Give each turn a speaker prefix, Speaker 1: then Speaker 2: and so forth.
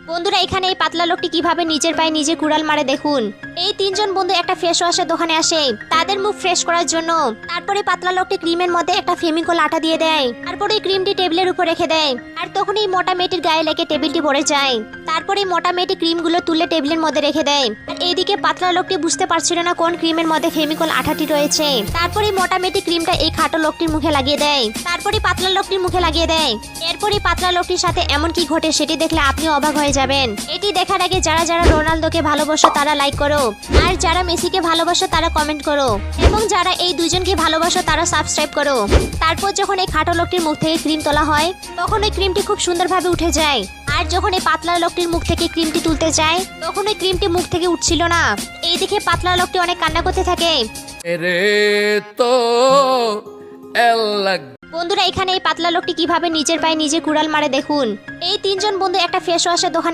Speaker 1: বন্ধুরা এখানে এই পাতলা লোকটি কিভাবে নিজের পায়ে নিজে কুড়াল মারে দেখুন। এই তিনজন বন্ধু একটা ফেস ওয়াশের দোকানে আসে তাদের মুখ ফ্রেশ করার জন্য। তারপরে পাতলা লোকটি ক্রিমের মধ্যে একটা ফেমিকল আঠা দিয়ে দেয়। তারপরে ক্রিমটি টেবিলের উপর রেখে দেয়। আর তখন এই মোটা মেয়েটির গায়ে লেগে টেবিলটি ভরে যায়। তারপরে মোটা মেয়েটি ক্রিমগুলো তুলে টেবিলের মধ্যে রেখে দেয়। আর এইদিকে পাতলা লোকটি বুঝতে পারছিল না কোন ক্রিমের মধ্যে ফেমিকল আঠাটি রয়েছে। তারপরে মোটা মেয়েটি ক্রিমটা এই খাটো লোকটির মুখে লাগিয়ে দেয়। তারপরে পাতলা লোকটির মুখে লাগিয়ে দেয়। এরপরে পাতলা লোকটির সাথে এমন কি ঘটে সেটি দেখলে আপনি অবাক হয়ে যাবেন। এটি দেখার আগে যারা যারা রোনালদোকে ভালোবাসো তারা লাইক করো, আর যারা মেসিকে ভালোবাসো তারা কমেন্ট করো, এবং যারা এই দুজনকে ভালোবাসো তারা সাবস্ক্রাইব করো। তারপর যখন এই খাটো লোকটির মুখ থেকে ক্রিম তোলা হয় তখন ওই ক্রিমটি খুব সুন্দরভাবে উঠে যায়। আর যখন এই পাতলা লোকটির মুখ থেকে ক্রিমটি তুলতে যায় তখন ওই ক্রিমটি মুখ থেকে উঠছিল না। এই দেখে পাতলা লোকটি অনেক কান্না করতে থাকে। বন্ধুরা এখানে এই পাতলা লোকটি কিভাবে নিজের পায়ে নিজে কুড়াল মারে দেখুন। এই তিনজন বন্ধু একটা ফেস ওয়াশের দোকানে